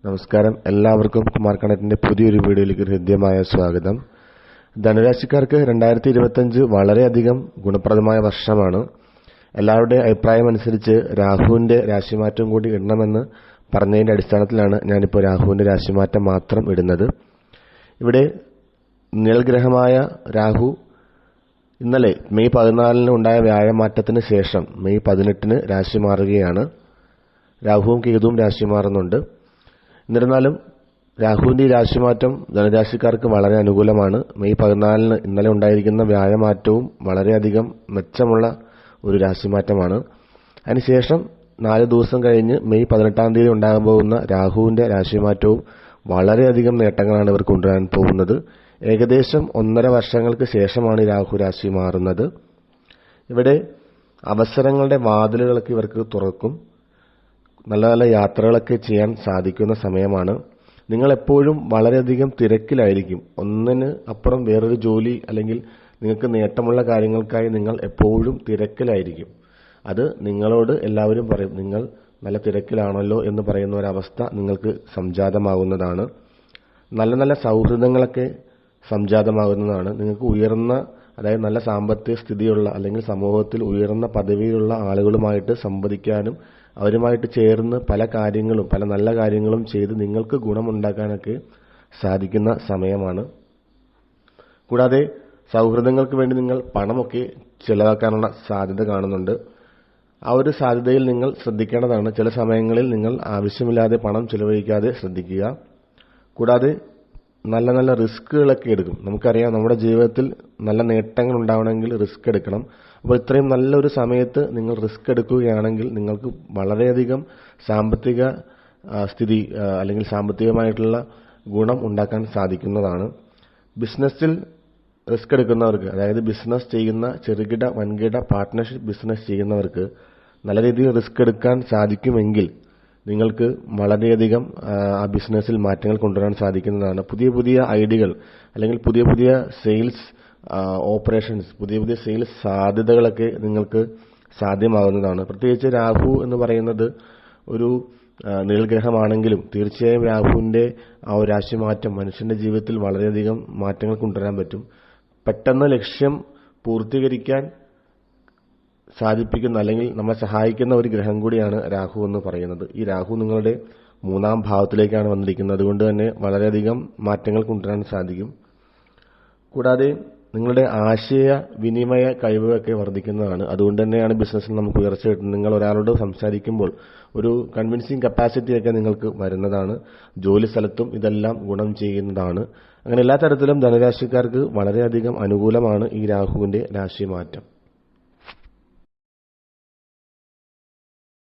നമസ്കാരം. എല്ലാവർക്കും കുമാർ കണക്റ്റിന്റെ പുതിയൊരു വീഡിയോയിലേക്ക് ഹൃദ്യമായ സ്വാഗതം. ധനുരാശിക്കാർക്ക് 2025 വളരെയധികം ഗുണപ്രദമായ വർഷമാണ്. എല്ലാവരുടെയും അഭിപ്രായം അനുസരിച്ച് രാഹുവിന്റെ രാശിമാറ്റം കൂടി ഇടണമെന്ന് പറഞ്ഞതിന്റെ അടിസ്ഥാനത്തിലാണ് ഞാനിപ്പോൾ രാഹുവിന്റെ രാശിമാറ്റം മാത്രം ഇടുന്നത്. ഇവിടെ നിഴൽഗ്രഹമായ രാഹു ഇന്നലെ മെയ് 14 ഉണ്ടായ വ്യാഴമാറ്റത്തിന് ശേഷം മെയ് 18 രാശി മാറുകയാണ്. രാഹുവും കേതുവും രാശി മാറുന്നുണ്ട്. എന്നിരുന്നാലും രാഹുവിന്റെ ഈ രാശിമാറ്റം ധനുരാശിക്കാർക്ക് വളരെ അനുകൂലമാണ്. മെയ് 14 ഇന്നലെ ഉണ്ടായിരിക്കുന്ന വ്യാഴമാറ്റവും വളരെയധികം മെച്ചമുള്ള ഒരു രാശിമാറ്റമാണ്. അതിനുശേഷം 4 ദിവസം കഴിഞ്ഞ് മെയ് 18 തീയതി ഉണ്ടാകാൻ പോകുന്ന രാഹുവിന്റെ രാശിമാറ്റവും വളരെയധികം നേട്ടങ്ങളാണ് ഇവർക്ക് കൊണ്ടുവരാൻ പോകുന്നത്. ഏകദേശം 1.5 വർഷങ്ങൾക്ക് ശേഷമാണ് രാഹു രാശി മാറുന്നത്. ഇവിടെ അവസരങ്ങളുടെ വാതിലുകളൊക്കെ ഇവർക്ക് തുറക്കും. നല്ല നല്ല യാത്രകളൊക്കെ ചെയ്യാൻ സാധിക്കുന്ന സമയമാണ്. നിങ്ങൾ എപ്പോഴും വളരെയധികം തിരക്കിലായിരിക്കും. ഒന്നിന് അപ്പുറം വേറൊരു ജോലി അല്ലെങ്കിൽ നിങ്ങൾക്ക് നേട്ടമുള്ള കാര്യങ്ങൾക്കായി നിങ്ങൾ എപ്പോഴും തിരക്കിലായിരിക്കും. അത് നിങ്ങളോട് എല്ലാവരും പറയും, നിങ്ങൾ നല്ല തിരക്കിലാണല്ലോ എന്ന് പറയുന്ന ഒരവസ്ഥ നിങ്ങൾക്ക് സംജാതമാകുന്നതാണ്. നല്ല നല്ല സൗഹൃദങ്ങളൊക്കെ സംജാതമാകുന്നതാണ്. നിങ്ങൾക്ക് ഉയർന്ന, അതായത് നല്ല സാമ്പത്തിക സ്ഥിതിയുള്ള അല്ലെങ്കിൽ സമൂഹത്തിൽ ഉയർന്ന പദവിയിലുള്ള ആളുകളുമായിട്ട് സംവദിക്കാനും അവരുമായിട്ട് ചേർന്ന് പല കാര്യങ്ങളും, പല നല്ല കാര്യങ്ങളും ചെയ്ത് നിങ്ങൾക്ക് ഗുണമുണ്ടാക്കാനൊക്കെ സാധിക്കുന്ന സമയമാണ്. കൂടാതെ സൗഹൃദങ്ങൾക്ക് വേണ്ടി നിങ്ങൾ പണമൊക്കെ ചിലവാക്കാനുള്ള സാധ്യത കാണുന്നുണ്ട്. ആ ഒരു സാധ്യതയിൽ നിങ്ങൾ ശ്രദ്ധിക്കേണ്ടതാണ്. ചില സമയങ്ങളിൽ നിങ്ങൾ ആവശ്യമില്ലാതെ പണം ചിലവഴിക്കാതെ ശ്രദ്ധിക്കുക. കൂടാതെ നല്ല നല്ല റിസ്കുകളൊക്കെ എടുക്കും. നമുക്കറിയാം, നമ്മുടെ ജീവിതത്തിൽ നല്ല നേട്ടങ്ങൾ ഉണ്ടാവണമെങ്കിൽ റിസ്ക് എടുക്കണം. അപ്പോൾ ഇത്രയും നല്ലൊരു സമയത്ത് നിങ്ങൾ റിസ്ക് എടുക്കുകയാണെങ്കിൽ നിങ്ങൾക്ക് വളരെയധികം സാമ്പത്തിക സ്ഥിതി അല്ലെങ്കിൽ സാമ്പത്തികമായിട്ടുള്ള ഗുണം ഉണ്ടാക്കാൻ സാധിക്കുന്നതാണ്. ബിസിനസ്സിൽ റിസ്ക് എടുക്കുന്നവർക്ക്, അതായത് ബിസിനസ് ചെയ്യുന്ന ചെറുകിട വൻകിട പാർട്ട്ണർഷിപ്പ് ബിസിനസ് ചെയ്യുന്നവർക്ക് നല്ല രീതിയിൽ റിസ്ക് എടുക്കാൻ സാധിക്കുമെങ്കിൽ നിങ്ങൾക്ക് വളരെയധികം ആ ബിസിനസ്സിൽ മാറ്റങ്ങൾ കൊണ്ടുവരാൻ സാധിക്കുന്നതാണ്. പുതിയ പുതിയ ഐഡിയകൾ അല്ലെങ്കിൽ പുതിയ പുതിയ സെയിൽസ് ഓപ്പറേഷൻസ്, പുതിയ പുതിയ സെയിൽസ് സാധ്യതകളൊക്കെ നിങ്ങൾക്ക് സാധ്യമാകുന്നതാണ്. പ്രത്യേകിച്ച് രാഹു എന്ന് പറയുന്നത് ഒരു നിഴൽഗ്രഹമാണെങ്കിലും തീർച്ചയായും രാഹുവിന്റെ ആ ഒരു രാശിമാറ്റം മനുഷ്യന്റെ ജീവിതത്തിൽ വളരെയധികം മാറ്റങ്ങൾ കൊണ്ടുവരാൻ പറ്റും. പെട്ടെന്ന് ലക്ഷ്യം പൂർത്തീകരിക്കാൻ സാധിപ്പിക്കുന്ന അല്ലെങ്കിൽ നമ്മളെ സഹായിക്കുന്ന ഒരു ഗ്രഹം കൂടിയാണ് രാഹു എന്ന് പറയുന്നത്. ഈ രാഹു നിങ്ങളുടെ 3ാം ഭാവത്തിലേക്കാണ് വന്നിരിക്കുന്നത്. അതുകൊണ്ട് തന്നെ വളരെയധികം മാറ്റങ്ങൾ കൊണ്ടുവരാൻ സാധിക്കും. കൂടാതെ നിങ്ങളുടെ ആശയ വിനിമയ കഴിവൊക്കെ വർദ്ധിക്കുന്നതാണ്. അതുകൊണ്ട് തന്നെയാണ് ബിസിനസ്സിൽ നമുക്ക് ഉയർച്ച കിട്ടുന്നത്. നിങ്ങൾ ഒരാളോട് സംസാരിക്കുമ്പോൾ ഒരു കൺവിൻസിങ് കപ്പാസിറ്റിയൊക്കെ നിങ്ങൾക്ക് വരുന്നതാണ്. ജോലി സ്ഥലത്തും ഇതെല്ലാം ഗുണം ചെയ്യുന്നതാണ്. അങ്ങനെ എല്ലാ തരത്തിലും ധനുരാശിക്കാർക്ക് വളരെയധികം അനുകൂലമാണ് ഈ രാഹുവിന്റെ രാശിമാറ്റം.